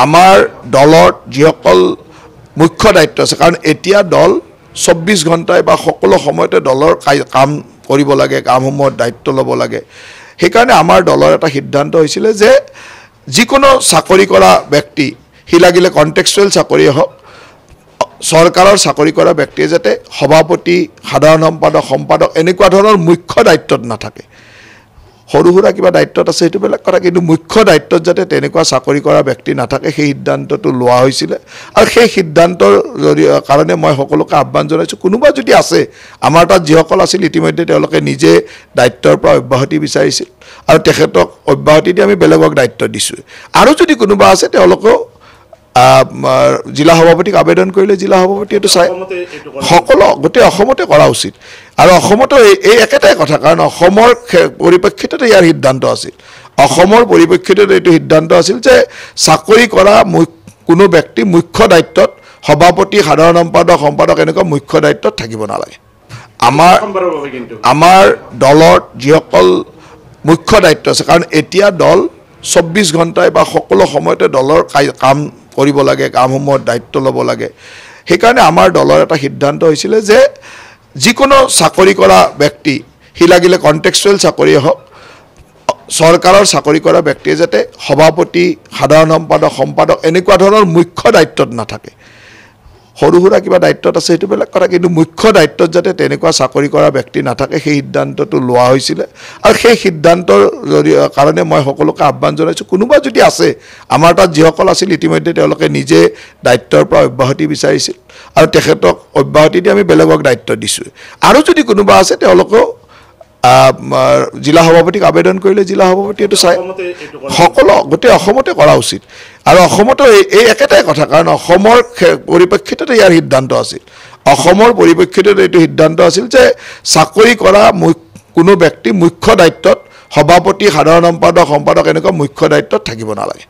আমাৰ দলৰ যিসকল মুখ্য দায়িত্ব আছে, কাৰণ এতিয়া দল 24 ঘণ্টাই বা সকলো সময়তে দলৰ কাম কৰিব লাগে, কামসমূহৰ দায়িত্ব ল'ব লাগে। সেইকাৰণে আমাৰ দলৰ এটা সিদ্ধান্ত হৈছিলে যে যিকোনো চাকৰি কৰা ব্যক্তি, সি লাগিলে কণ্টেক্সুৱেল চাকৰিয়ে হওক, চৰকাৰৰ চাকৰি কৰা ব্যক্তিয়ে যাতে সভাপতি, সাধাৰণ সম্পাদক এনেকুৱা ধৰণৰ মুখ্য দায়িত্বত নাথাকে। সৰু সুৰা কিবা দায়িত্বত আছে সেইটো বেলেগ কথা, কিন্তু মুখ্য দায়িত্বত যাতে তেনেকুৱা চাকৰি কৰা ব্যক্তি নাথাকে সেই সিদ্ধান্তটো লোৱা হৈছিলে। আৰু সেই সিদ্ধান্তৰ কাৰণে মই সকলোকে আহ্বান জনাইছোঁ, কোনোবা যদি আছে, আমাৰ তাত যিসকল আছিল ইতিমধ্যে তেওঁলোকে নিজে দায়িত্বৰ পৰা অব্যাহতি বিচাৰিছিল আৰু তেখেতক অব্যাহতি দি আমি বেলেগক দায়িত্ব দিছোঁ। আৰু যদি কোনোবা আছে তেওঁলোকেও জিলা সভাপতিক আবেদন কৰিলে জিলা সভাপতিয়ে এইটো চাই সকলো গোটেই অসমতে কৰা উচিত। আৰু অসমতো এই একেটাই কথা, কাৰণ অসমৰ পৰিপ্ৰেক্ষিততে ইয়াৰ সিদ্ধান্ত আছিল। অসমৰ পৰিপ্ৰেক্ষিতত এইটো সিদ্ধান্ত আছিল যে চাকৰি কৰা কোনো ব্যক্তি মুখ্য দায়িত্বত, সভাপতি, সাধাৰণ সম্পাদক এনেকুৱা মুখ্য দায়িত্বত থাকিব নালাগে। আমাৰ দলত যিসকল মুখ্য দায়িত্ব আছে, কাৰণ এতিয়া দল 24 ঘণ্টাই বা সকলো সময়তে দলৰ কাম কৰিব লাগে, কামসমূহৰ দায়িত্ব ল'ব লাগে। সেইকাৰণে আমাৰ দলৰ এটা সিদ্ধান্ত হৈছিলে যে যিকোনো চাকৰি কৰা ব্যক্তি, সি লাগিলে কণ্টেক্সুৱেল চাকৰিয়ে হওক, চৰকাৰৰ চাকৰি কৰা ব্যক্তিয়ে যাতে সভাপতি, সাধাৰণ সম্পাদক এনেকুৱা ধৰণৰ মুখ্য দায়িত্বত নাথাকে। সৰু সুৰা কিবা দায়িত্বত আছে সেইটো বেলেগ কথা, কিন্তু মুখ্য দায়িত্বত যাতে তেনেকুৱা চাকৰি কৰা ব্যক্তি নাথাকে সেই সিদ্ধান্তটো লোৱা হৈছিলে। আৰু সেই সিদ্ধান্তৰ কাৰণে মই সকলোকে আহ্বান জনাইছোঁ, কোনোবা যদি আছে, আমাৰ তাত যিসকল আছিল ইতিমধ্যে তেওঁলোকে নিজে দায়িত্বৰ পৰা অব্যাহতি বিচাৰিছিল আৰু তেখেতক অব্যাহতি দি আমি বেলেগক দায়িত্ব দিছোঁ। আৰু যদি কোনোবা আছে তেওঁলোকেও জিলা সভাপতিক আবেদন কৰিলে জিলা সভাপতিয়ে এইটো চাই সকলো গোটেই অসমতে কৰা উচিত। আৰু অসমতো এই একেটাই কথা, কাৰণ অসমৰ পৰিপ্ৰেক্ষিততে ইয়াৰ সিদ্ধান্ত আছিল। অসমৰ পৰিপ্ৰেক্ষিতত এইটো সিদ্ধান্ত আছিল যে চাকৰি কৰা কোনো ব্যক্তি মুখ্য দায়িত্বত, সভাপতি, সাধাৰণ সম্পাদক এনেকুৱা মুখ্য দায়িত্বত থাকিব নালাগে।